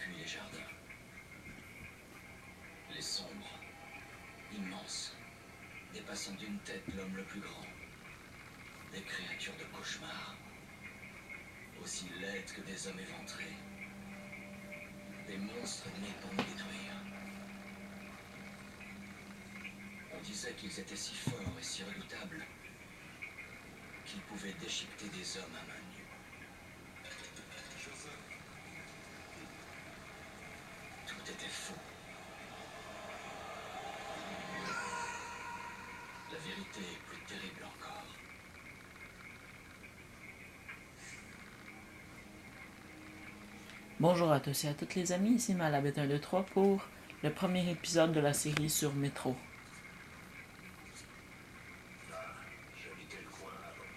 puis les jardins. Les sombres, immenses, dépassant d'une tête l'homme le plus grand. Des créatures de cauchemar, aussi laides que des hommes éventrés. Des monstres nés pour nous détruire. On disait qu'ils étaient si forts et si redoutables qu'ils pouvaient déchiqueter des hommes à main nue. Tout était faux. La vérité est plus terrible encore. Bonjour à tous et à toutes les amis, ici Malabête 123 pour le premier épisode de la série sur Métro. J'habitais le coin avant.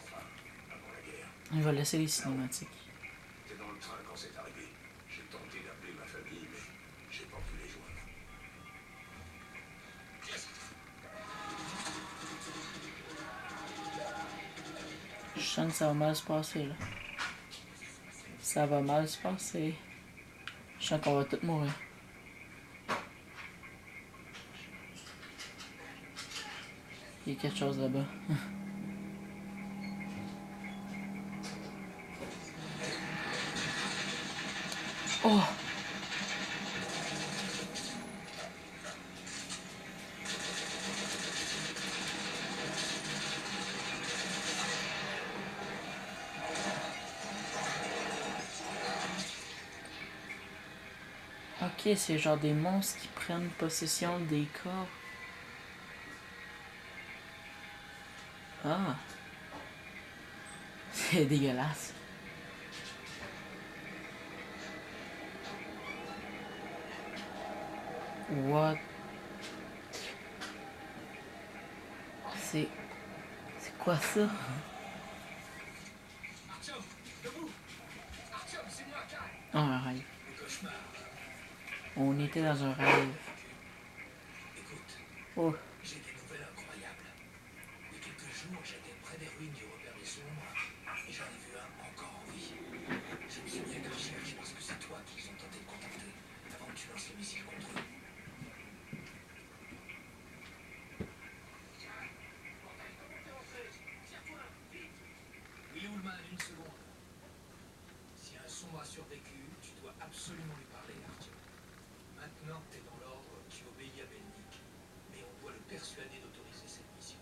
Enfin, avant la guerre. On va laisser les cinématiques. J'étais dans le train quand c'est arrivé. J'ai tenté d'appeler ma famille, mais j'ai pas pu les joindre. Je sens que ça va mal se passer là. Ça va mal se passer. Je sens qu'on va tous mourir. Il y a quelque chose là-bas. Oh! Ok, c'est genre des monstres qui prennent possession des corps. Ah! C'est dégueulasse. What? C'est quoi ça? Artyom, debout! Artyom, c'est moi, Kai! Oh, un rêve. Le cauchemar. On était dans un rêve. Écoute, Oh. j'ai des nouvelles incroyables. Il y a quelques jours, j'étais près des ruines du repère des sombres et j'en ai vu un encore en vie. Je me suis mis à ta recherche parce que c'est toi qu'ils ont tenté de contacter avant que tu lances les missiles contre eux. Willy Ullman, une seconde. Si un sombre a survécu, tu dois absolument lui parler, Artyom. Maintenant que t'es dans l'ordre, tu obéis à Belnik. Mais on doit le persuader d'autoriser cette mission.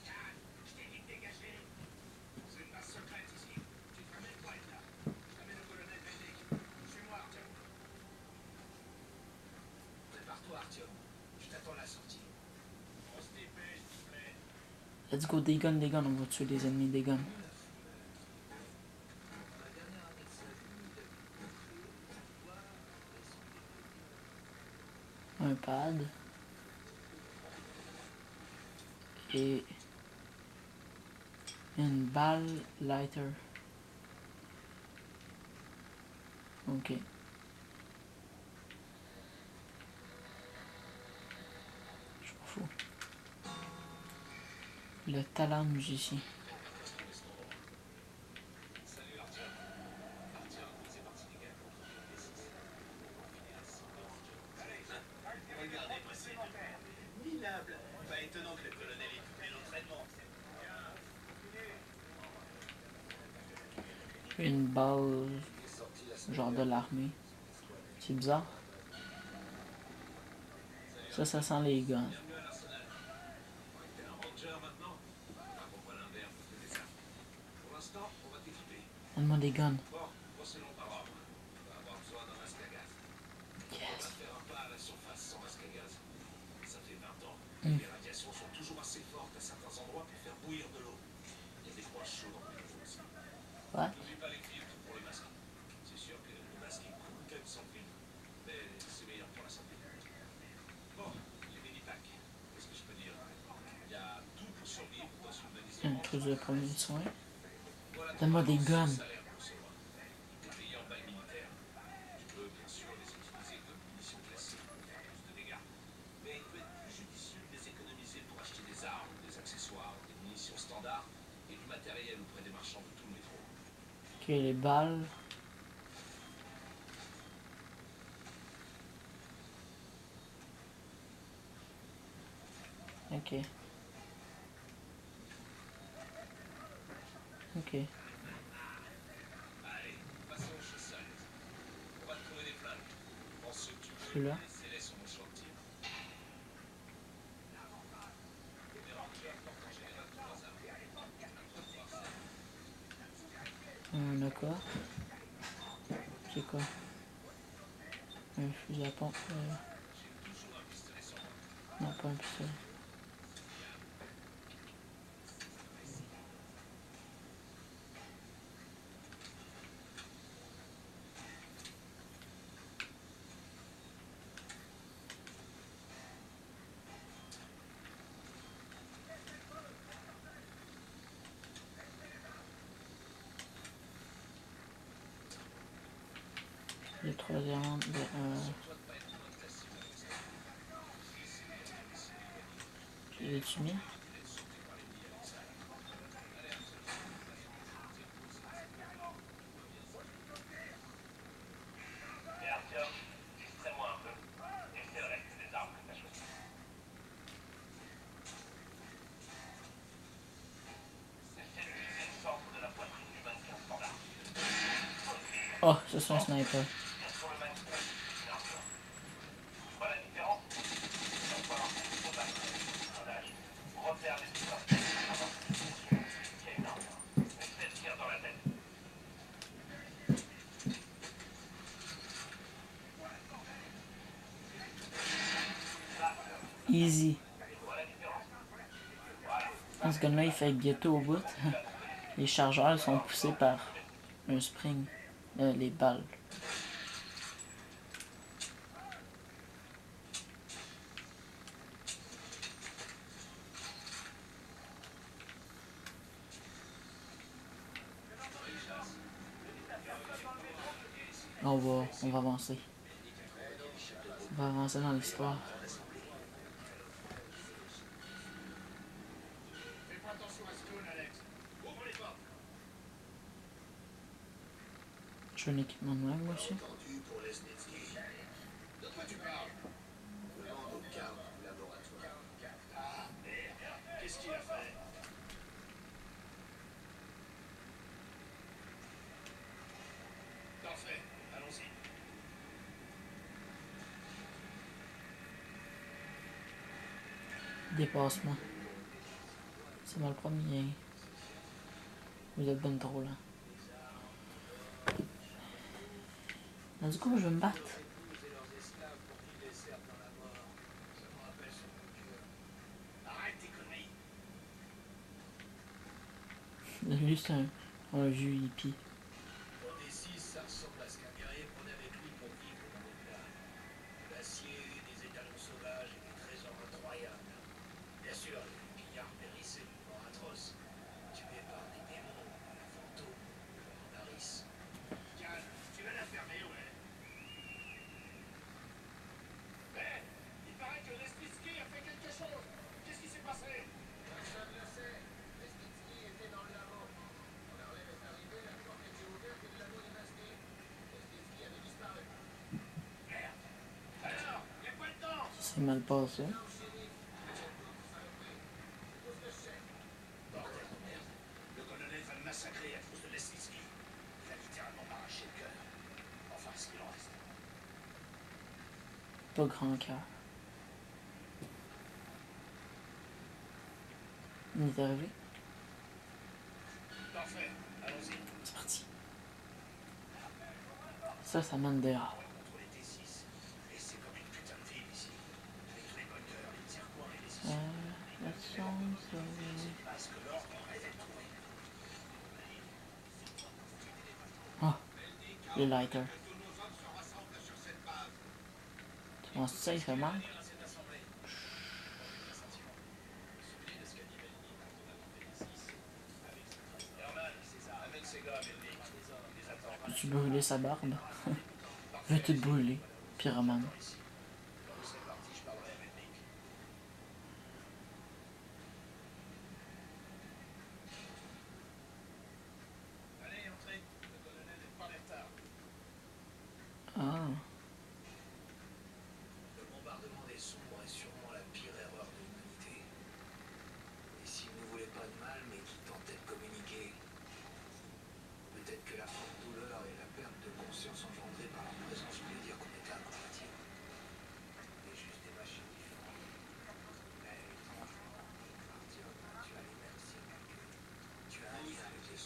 Je t'ai dit de dégager. C'est une base secrète ici. Tu te ramènes pas être là. Je t'amène le colonel Belnik. Suis-moi, Artyom. Prépare-toi, Artyom. Je t'attends à la sortie. On se dépêche, s'il te plaît. Let's go, des guns, on va tuer les ennemis des guns. Un pad. Et une balle lighter. Ok. Je m'en fous. Le talent musicien. Minable. Pas étonnant que le colonel ait doublé l'entraînement. Une balle. Genre de l'armée. C'est bizarre. Ça sent les guns. T'es un ranger maintenant? Pas pourquoi l'inverse de ça. Pour l'instant, on va t'équiper. Donne-moi des guns. Bon, procédons par ordre. On va avoir besoin d'un masque à gaz. On va Yes. faire un pas à la surface sans masque à gaz. Ça fait 20 ans. Les radiations sont toujours assez fortes à certains endroits pour faire bouillir de l'eau. Il y a des points chauds dans le feu aussi. What? N'oublie pas les filtres pour les masques. C'est sûr que le masque est cool quand sans filtre, mais c'est meilleur pour la santé. Bon, les mini-packs. Qu'est-ce que je peux dire? Il y a tout pour survivre dans une valise. Une trousse de premiers soins. Voilà, Donne-moi des guns. salaire pour ce mois. T'es payé en bail militaire. Tu peux bien sûr les utiliser comme munitions classiques pour faire plus de dégâts. Mais il peut être plus judicieux de les économiser pour acheter des armes, des accessoires, des munitions standards et du matériel auprès des marchands de tout le métro. Ok, les balles. Ok. Ok. Allez, passons chez Salt. On va te trouver des flingues. Prends ceux que tu veux. Celui-là. Laissez-les sur mon champ de tir. Les rangers portent en général 3 armes. On a quoi? C'est quoi? Un fusil à pompe. J'ai toujours un pistolet sur moi. Non, pas un pistolet. Le troisième. L'as-tu mis? Et Artyom, distrais-moi un peu. Et c'est le reste des armes que t'as choisies. Essaie de viser le centre de la poitrine du mannequin standard. Oh, ça c'est un sniper. Tire sur le mannequin, une armure. Tu vois la différence? Va falloir trop battre son âge. Repère les stores. Il y a une armure. Essaie de tirer dans la tête. Easy. Vois la différence? Dans ce gun-là, il fait ghetto au bout. Les chargeurs sont poussés par un spring. Les balles. On va avancer. On va avancer dans l'histoire. Fais-moi attention à ce clone, Alex. Ouvre les portes. Je veux un équipement de même, moi aussi. Entendu pour Lesnitsky. De quoi tu parles? On demande au cadre du laboratoire. Ah, merde. Qu'est-ce qu'il a fait? Parfait. Allons-y. Dépassement. C'est mal premier. Vous êtes ben trop là. Du coup, je vais me battre. Et leurs esclaves pour qu'ils les servent dans la mort. Ça me rappelle son bon cœur. Arrête tes conneries. Lui, c'est un vieux hippie. Au D6, ça ressemble à ce qu'un guerrier prenait avec lui pour vivre dans l'au-delà. De l'acier, des étalons sauvages et des trésors incroyables. Bien sûr, les pillards périssaient d'une mort atroce, tués par des démons, des fantômes, par Naris. Calme, tu vas la fermer, ouais. Mais, il paraît que Lesnitsky a fait quelque chose. Qu'est-ce qui s'est passé? Personne ne le sait. Lesnitsky était dans le labo. Quand la relève est arrivée, la porte était ouverte et le labo dévasté. Lesnitsky avait disparu. Merde. Alors, y a quoi dedans? C'est mal passé. Bordel de merde. Le colonel va me massacrer à cause de Lesnitsky. Il a littéralement m'arraché le cœur. Enfin, ce qu'il en reste. Pas grand cœur. Il est arrivé. Parfait. Allons-y. C'est parti. Ça mène dehors. Contre les T6. Et c'est comme une putain de ville ici. Avec tous les bunkers, les tiers-coins et les issues. La chance. Parce que l'ordre rêvait de trouver. Oh, le lighter. Tous nos hommes se rassemblent sur cette base. Tu penses que ça, il fait mal? À cette assemblée. Herman, amène ces gars à Belvic. Les attends. Peux-tu brûler sa barbe? Je vais tout brûler. Pyromane. Quand vous serez parti, je parlerai à Belvic. Allez, entrez. Le colonel n'est pas en retard. Ah, Le bombardement des sombres est sûrement la pire erreur de l'humanité.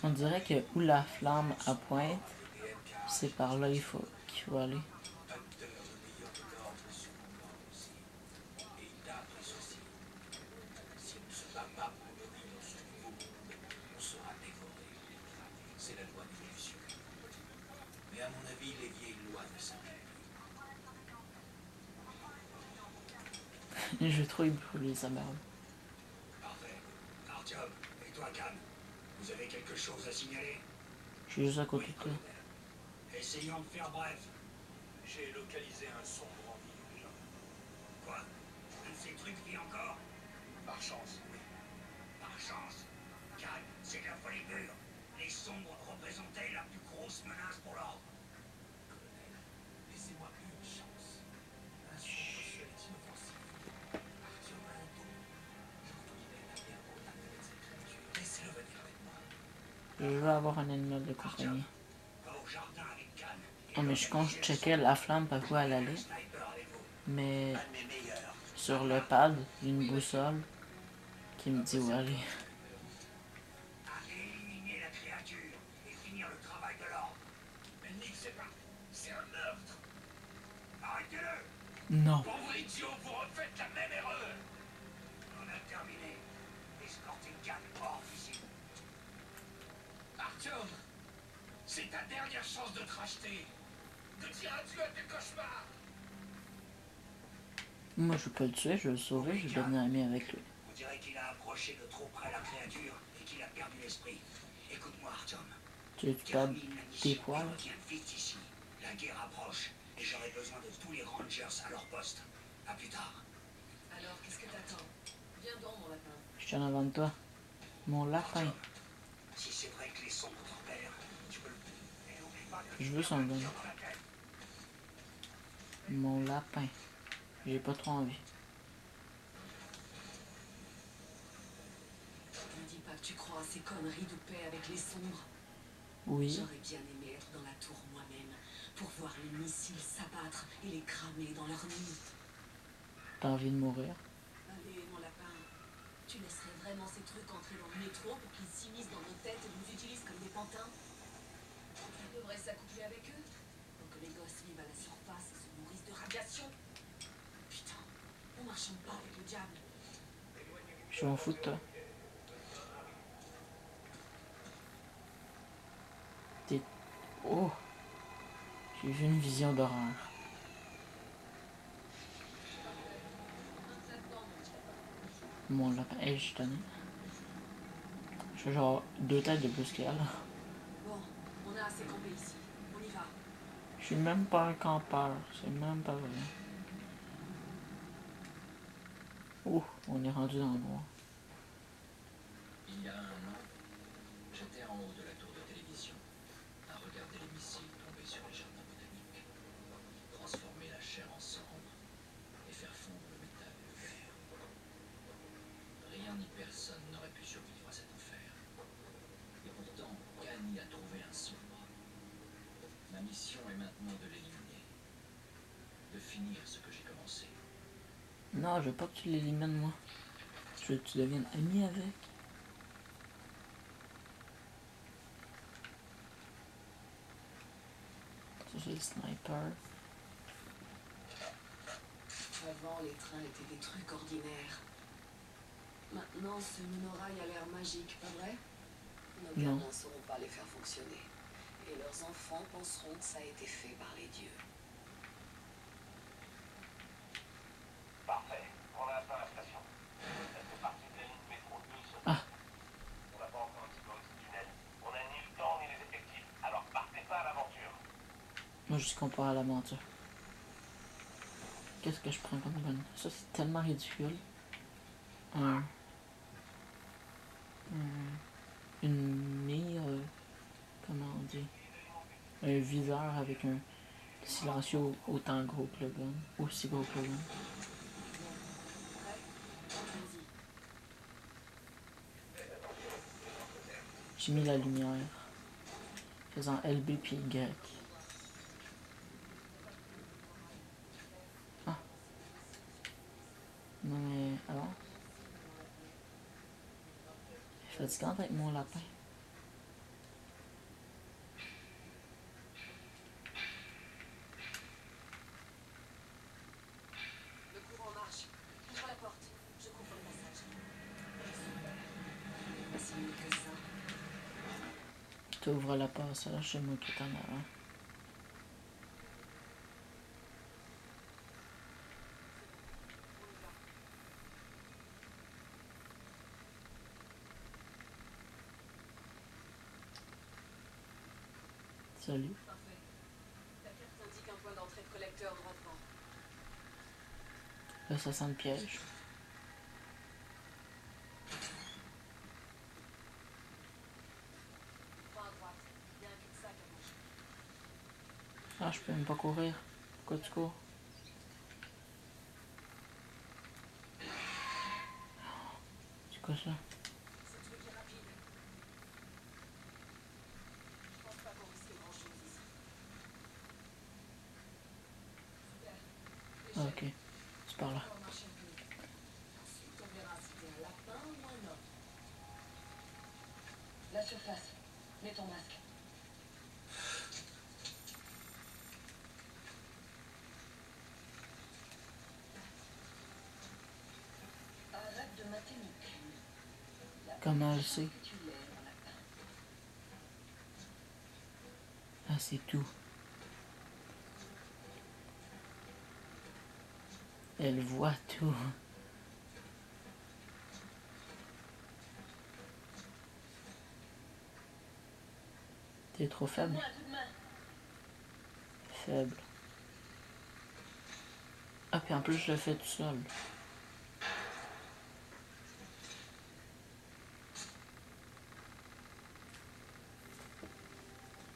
On dirait que où la flamme à pointe, c'est par là qu'il faut aller. Hunter, le meilleur de l'ordre, est sur mon ordre aussi. Et il t'a appris ceci. Si on ne se bat pas pour le riz dans ce nouveau monde, on sera dévoré. C'est la loi d'évolution. Mais à mon avis, les vieilles lois ne s'appliquent plus. Je trouve brûler sa barbe. Parfait. Artyom, et toi, Khan, vous avez quelque chose à signaler? Je suis juste à côté de toi. colonel. Essayons de faire bref. J'ai localisé un sombre en vie déjà. Quoi? Un de ces trucs vit encore? Par chance, oui. Par chance. Khan, c'est de la folie pure. Les sombres représentaient la plus grosse menace pour l'ordre. Colonel, laissez-moi une chance. Un sombre seul est inoffensif. Artyom a un don. Je vous dirai d'amener en contact avec cette créature. Laissez-le venir avec moi. Je veux avoir un animal de compagnie. Va au jardin avec Khan. Oh, mais quand je checkais la flamme par où elle allait, Sniper avec vous. mais Un de mes meilleurs. sur le pad, il y a une boussole qui me dit où aller. À éliminer la créature et finir le travail de l'ordre. Mais Nick, c'est pas... C'est un meurtre. Arrêtez-le! Non. Pauvre idiot, vous refaites la même erreur. On a terminé. Escortez Khan hors d'ici. Artyom, c'est ta dernière chance de te racheter. De dire adieu à tes cauchemars. Moi, je veux pas le tuer, je veux le sauver, je veux devenir ami avec lui. On dirait qu'il a approché de trop près la créature et qu'il a perdu l'esprit. Écoute-moi, Artyom. Tu veux que tu perdes Termine la tes mission et poils? reviens vite ici. La guerre approche et j'aurai besoin de tous les Rangers à leur poste. À plus tard. Alors, qu'est-ce que t'attends? Viens donc, mon lapin. Je suis en avant de toi. Mon lapin. Artyom, si c'est vrai que les sombres t'en perdent, tu peux le... Et n'oublie pas que Je veux son gun. dans la tête. Mon lapin. J'ai pas trop envie. Ne dis pas que tu crois à ces conneries de paix avec les sombres. Oui. J'aurais bien aimé être dans la tour moi-même pour voir les missiles s'abattre et les cramer dans leur nid. T'as envie de mourir? Allez, mon lapin, tu laisserais vraiment ces trucs entrer dans le métro pour qu'ils s'immiscent dans nos têtes et nous utilisent comme des pantins? Tu devrais s'accoupler avec eux pour que les gosses vivent à la surface et se nourrissent de radiation. Putain, on marchande pas avec le diable. Je m'en fous de toi. T'es... Oh! J'ai vu une vision d'horreur. Mon lapin. Hey, je suis tanné. Je fais genre 2 têtes de plus qu'elle. Bon, on a assez campé ici. On y va. Je suis même pas un campeur. C'est même pas vrai. Oh, on est rendu dans le noir. Il y a 1 an, j'étais en haut de la tour de télévision, à regarder les missiles tomber sur les jardins botaniques, transformer la chair en cendre et faire fondre le métal et le fer. Rien ni personne n'aurait pu survivre à cet enfer. Et pourtant, Khan y a trouvé un sombre. Ma mission est maintenant de l'éliminer, de finir ce que j'ai commencé. Non, je veux pas que tu l'élimines, moi. Je veux que tu deviennes ami avec. Ça, c'est le sniper. Avant, les trains étaient des trucs ordinaires. Maintenant, ce monorail a l'air magique, pas vrai? Nos Non. gamins ne sauront pas les faire fonctionner. Et leurs enfants penseront que ça a été fait par les dieux. Parfait. On a atteint la station. Ça fait partie de la ligne métro 2. Ah. On n'a pas encore exploré ce tunnel. On n'a ni le temps ni les effectifs. Alors partez pas à l'aventure. Moi, je compare à l'aventure. Qu'est-ce que je prends comme gun? Ça, c'est tellement ridicule. Une mire... comment on dit? Un viseur avec un silencieux autant gros que le gun. Aussi gros que le gun. Prêt? Vas-y. J'ai mis la lumière. Faisant LB puis Y. Ah. Non mais... Alors? Je suis fatigante avec mon lapin. t'ouvres la passage, c'est moi qui est en avant. Salut. Parfait. Ta carte indique un point d'entrée de collecteur droit devant. Là, ça sent le piège. Prends à droite. Il y a un cul-de-sac à gauche. Ah, je peux même pas courir. Pourquoi tu cours? C'est quoi ça? Ce truc est rapide. Je pense pas qu'on risque grand-chose ici. Super. Ah, ok. C'est par là. On va marcher un peu. Ensuite, on verra si t'es un lapin ou un homme. La surface. Mets ton masque. Arrête de mater mon cul. Comment elle sait? Tu l'es, mon lapin. Ah, c'est tout. Elle voit tout. T'es trop faible. Donne-moi un coup de main. Faible. Ah, puis en plus, je le fais tout seul.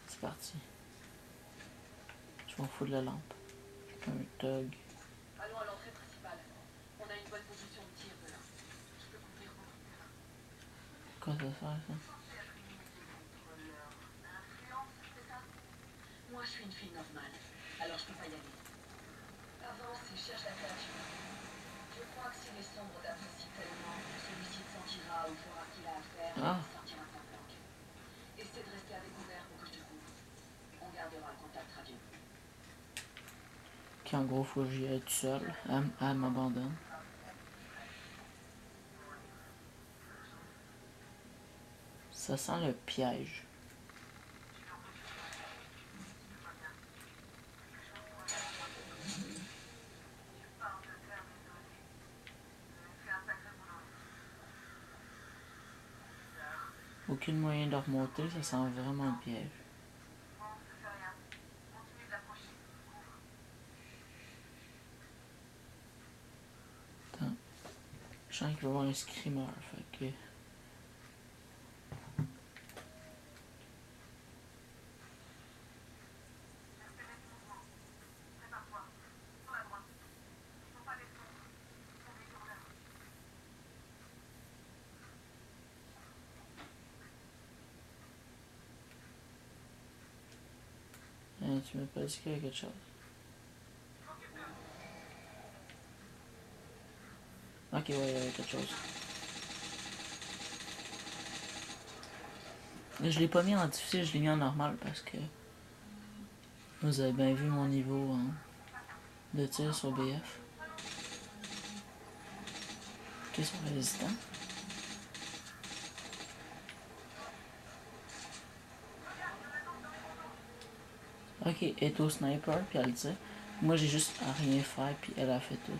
C'est parti. Je m'en fous de la lampe. Un tug. Allons à l'entrée principale. On a une bonne position de tir de là. Je peux couvrir beaucoup plus là. Quoi ça sert, ça? Moi, je suis une fille normale. Alors, je peux pas y aller. Avance et cherche la créature. Je crois que si les sombres t'apprécient tellement, celui-ci te sentira ou fera qu'il a à faire et Ah. sortira ta planque. Essaie de rester à découvert pour que je te couvre. On gardera le contact radio. Qui en gros, faut que j'y aille tout seul. Elle m'abandonne. Ça sent le piège. Aucun moyen de remonter, ça sent vraiment le piège. Attends. Je sens qu'il va y avoir un screamer, fait que... tu m'as pas dit qu'il y avait quelque chose. Ok, ouais, il y avait quelque chose. Mais je l'ai pas mis en difficile, je l'ai mis en normal parce que... Vous avez bien vu mon niveau de tir sur BF. Ok, sur résistant. Ok, elle est au sniper, puis elle tire. Moi, j'ai juste à rien faire, puis elle a fait tout.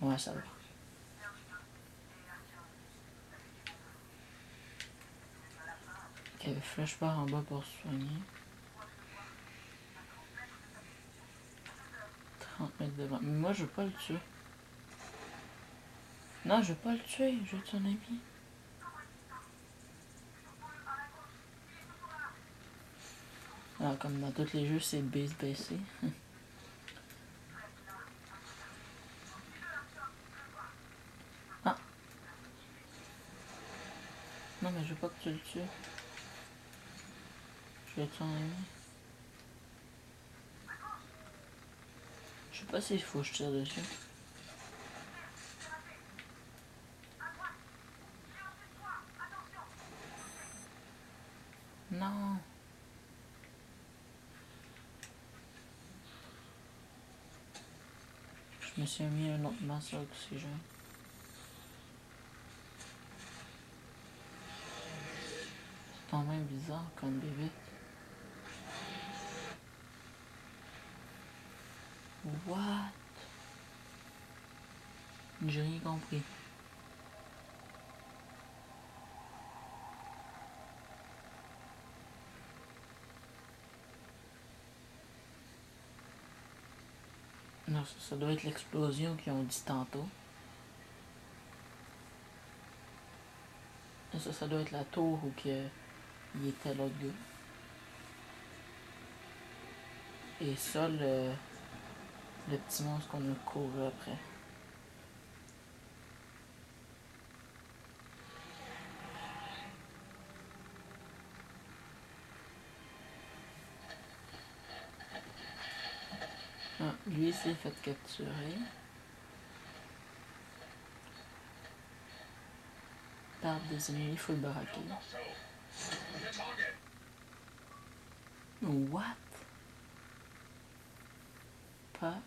Ouais, ça va. Ok, flèche part en bas pour se soigner. 30 mètres devant. Mais moi, je veux pas le tuer. Non, je veux pas le tuer, je veux être son ami. Ah, comme dans tous les jeux, c'est base baissé. Ah! Non, mais je veux pas que tu le tues. Je veux être son ami. Je sais pas s'il faut que je tire dessus. Non. Je me suis mis un autre masque à oxygène. C'est quand même bizarre comme bébé. What? J'ai rien compris. Non, ça doit être l'explosion qu'ils ont dit tantôt. Ça doit être la tour où il était l'autre gars. Et ça, le petit monstre qu'on a couru après. Ah, lui s'est fait capturer par des ennemis full baraqués. What? Pas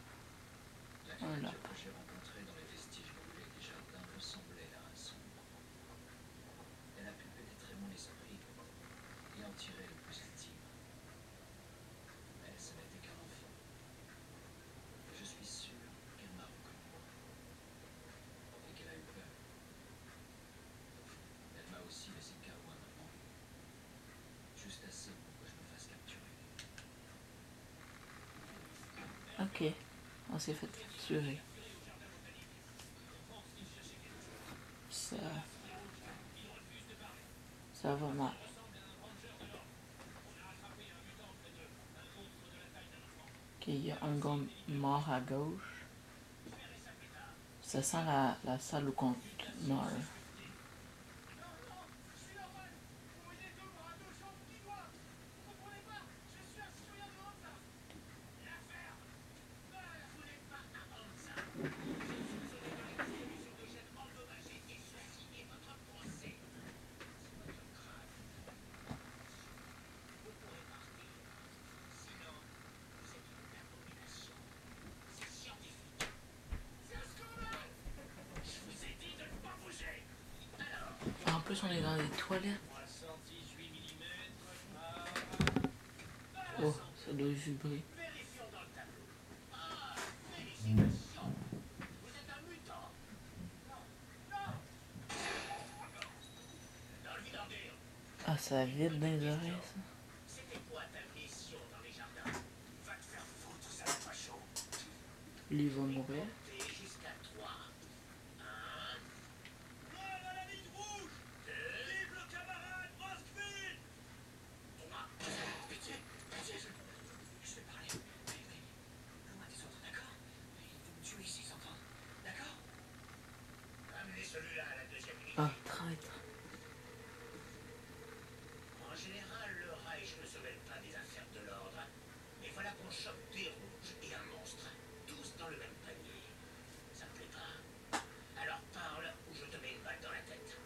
La un créature lapin. que j'ai rencontrée dans les vestiges brûlés des jardins ressemblait à un sombre. Elle a pu pénétrer mon esprit et en tirer le plus intime. Mais ce n'était qu'un enfant. Je suis sûr qu'elle m'a reconnu. Et qu'elle a eu peur. Elle m'a aussi laissé KO un moment. Juste assez pour que je me fasse capturer. Ok, on s'est fait capturer. Ça va mal. Ok, il y a un gars mort à gauche. Ça sent la salle où on meurt. En plus, on est dans les toilettes. Oh, ça doit vibrer. Ah, ça vide dans les oreilles, ça. C'était quoi ta mission dans les jardins? Va te faire foutre, ça va pas chaud. Lui va mourir. Jusqu'à 3. 1. Noir à la ligne rouge. 2. Vive le camarade Moskville. 3. Pitié, pitié, je vais parler. Mais loin des autres, d'accord? Il faut me tuer s'ils entendent. D'accord? Amenez celui-là à la deuxième unité. Ah, traître. En général, le Reich ne se mêle pas des affaires de l'ordre. Mais voilà qu'on chope des rouges et un monstre. Tous dans le même panier. Ça me plaît pas. Alors parle ou je te mets une balle dans la tête.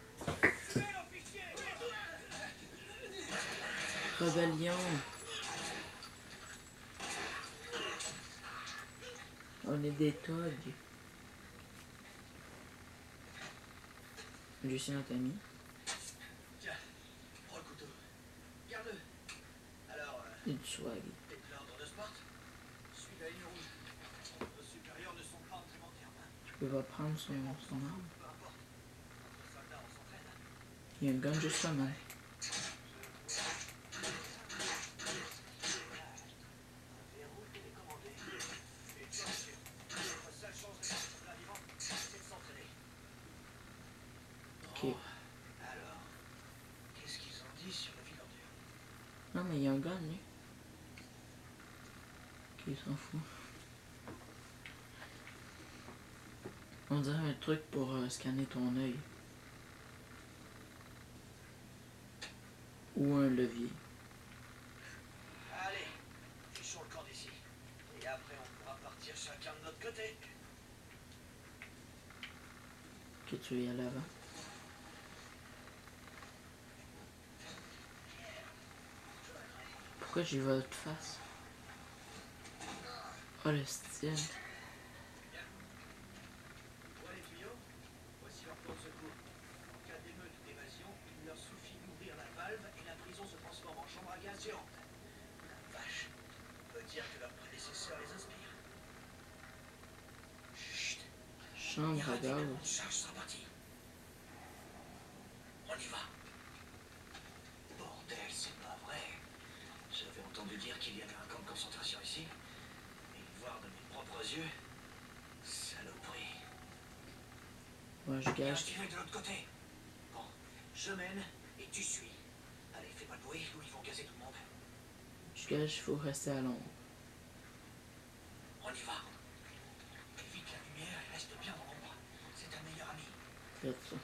Tuez l'officier! Rébellion. On est des thugs. J'ai notre ami. Tiens, prends le couteau. Garde-le. Alors, Et du swag. t'es de l'ordre de sport? Suis la ligne rouge. Nos supérieurs ne sont pas entraînements terme. Je peux pas prendre son arme. Peu importe. Entre soldats, on s'entraîne. Il y a un gun juste là, man. Un verrou télécommandé. Et bien sûr, notre seule chance de sortir là vivant, c'est de s'entraîner. Ok. Bon, alors, qu'est-ce qu'ils ont dit sur le vidandier? Non, mais il y a un gun, lui. Ok, il s'en fout. On dirait un truc pour scanner ton œil. Ou un levier. Allez, fichons le camp d'ici. Et après, on pourra partir chacun de notre côté. Que tu veux y aller avant. Pourquoi j'y vais de face? Oh le style. Vois les tuyaux? Voici leur plan de secours. En cas d'émeute ou d'évasion, il leur suffit d'ouvrir la valve et la prison se transforme en chambre à gaz géante. La vache. On peut dire que leurs prédécesseurs les inspirent. Chut. Chambre à gaz. On charge sans partie. On y va. Bordel, c'est pas vrai. J'avais entendu dire qu'il y avait un camp de concentration ici. Et le voir de mes propres yeux. Saloperie. Ouais, je Il y a un gage. tiré de l'autre côté. Bon, je mène et tu suis. Allez, fais pas de bruit ou ils vont gazer tout le monde. Je gage, il faut rester à l'ombre. On y va. Évite la lumière et reste bien dans l'ombre. C'est ta meilleure amie. Faites ça.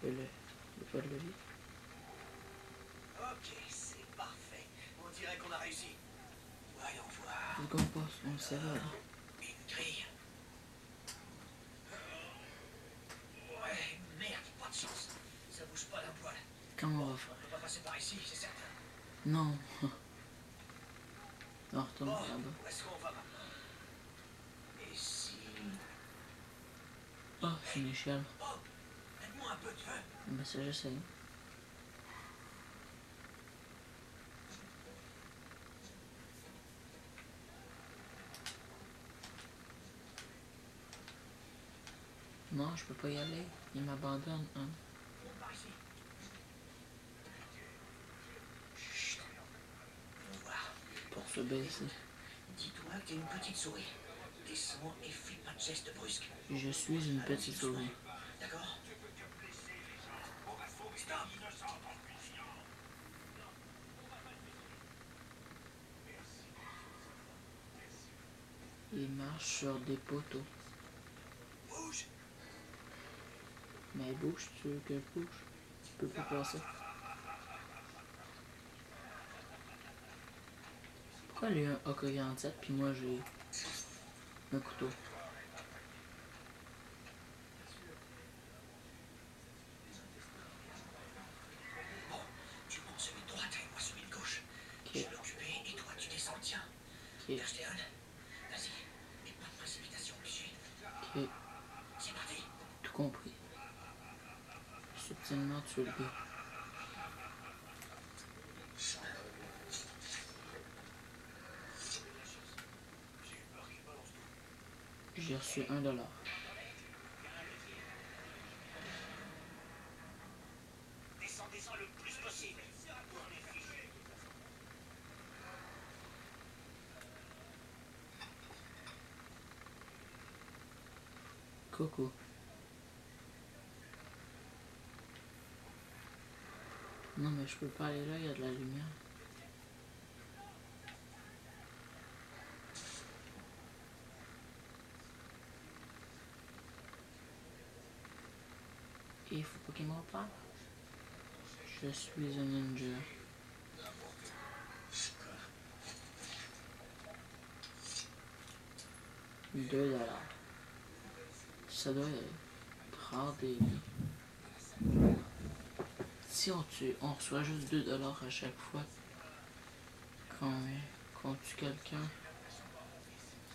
Et là, il n'y a pas de levier. Ok, c'est parfait. On dirait qu'on a réussi. Voyons voir. Faut qu'on passe, on le savait. Une grille. Ouais, merde, pas de chance. Ça bouge pas d'un poil. Comment on On va faire? peut pas passer par ici, c'est certain. Non. On retourne Bon, là-bas. où est-ce qu'on va maintenant? Et si... Ah, c'est une échelle. Oh, donne-moi un peu de feu. Ben ça, j'essaye. Non, je peux pas y aller. Il m'abandonne. Hein. Par ici. Chut. On va voir. Pour se baisser. Dis-toi que t'es une petite souris. Descends et fais pas de gestes brusques. Je suis une petite souris. D'accord? Stop! Il marche sur des poteaux. Bouge! Mais bouge, tu veux que je bouge? Tu peux pas passer. Pourquoi lui a un AK-47 puis moi j'ai un couteau? Bon, tu prends celui de droite et moi celui de gauche. Ok, Je vais l'occuper et toi tu descends le tien. ok, Touchdown. Vas-y. Et pas de précipitation obligée. ok. C'est parti. Tout compris. Subtilement tuer le gars. J'ai reçu $1. Descends le plus possible. On est fichu. Coucou. Non mais je peux pas aller là, il y a de la lumière. Et il faut pas qu'il me repère. Je suis un ninja. $2. Ça doit être rare des... Si on tue, on reçoit juste $2 à chaque fois qu'on tue quelqu'un.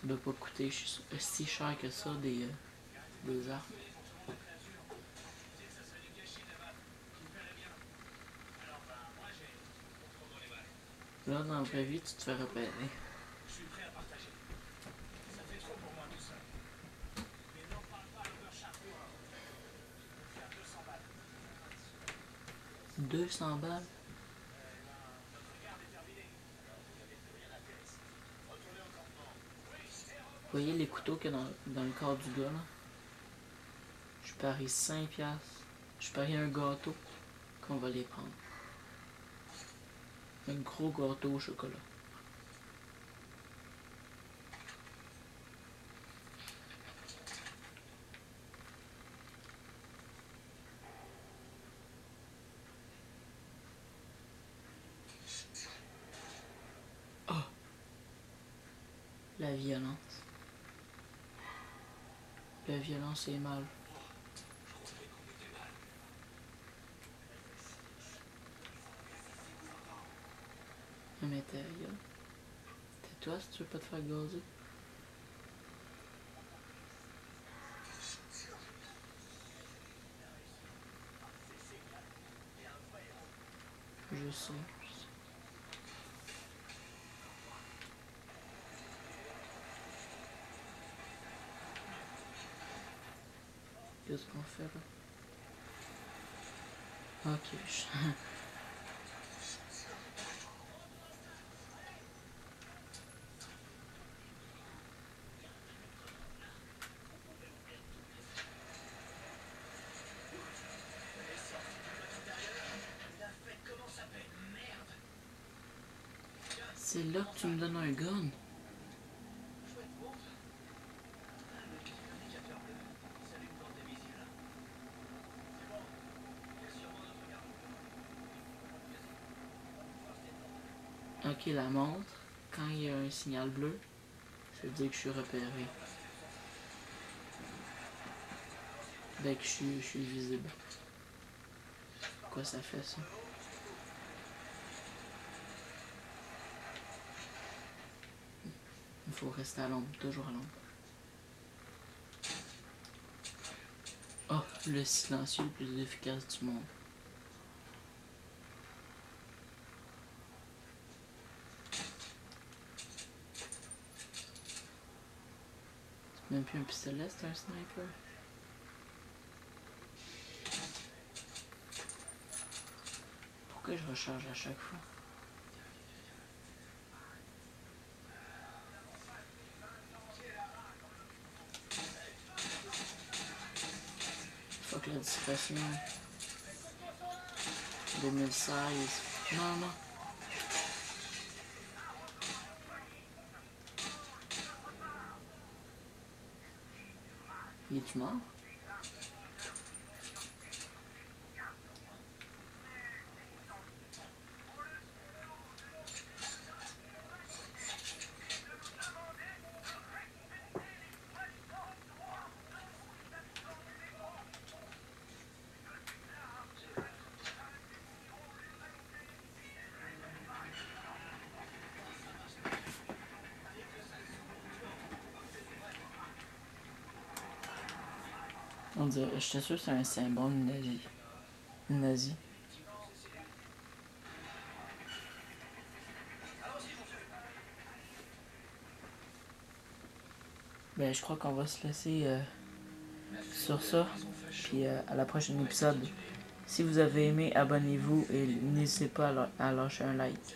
Ça doit pas coûter si cher que ça des armes. Là, dans la vraie vie, tu te fais repérer. Je suis prêt à partager. Ça fait trop pour moi tout seul. Mais n'en parle pas à l'odeur charpie. Je vais faire 200 balles. 200 balles? Notre garde est terminée. Vous n'avez plus rien à faire ici. Retournez au campement. Vous voyez les couteaux qu'il y a dans le corps du gars, là? Je parie 5$. Je parie un gâteau qu'on va les prendre. Un gros gâteau au chocolat. Oh! La violence. La violence est mal. Mais tais-toi si tu veux pas te faire gazer. Je sais. Qu'est-ce qu'on fait là? Ok. C'est là que tu me donnes un gun. Ok, la montre, quand il y a un signal bleu, ça veut dire que je suis repéré. Ben que je suis visible. Pourquoi ça fait ça? Il faut rester à l'ombre, toujours à l'ombre. Oh, le silencieux le plus efficace du monde. C'est même plus un pistolet, c'est un sniper. Pourquoi je recharge à chaque fois? Fuck la discrétion. 2016. Non, non. Il est-tu mort? On dirait, j'étais sûr que c'est un symbole nazi. Nazi. Ben, je crois qu'on va se laisser sur ça. Puis à la prochaine épisode. Si vous avez aimé, abonnez-vous et n'hésitez pas à lâcher un like.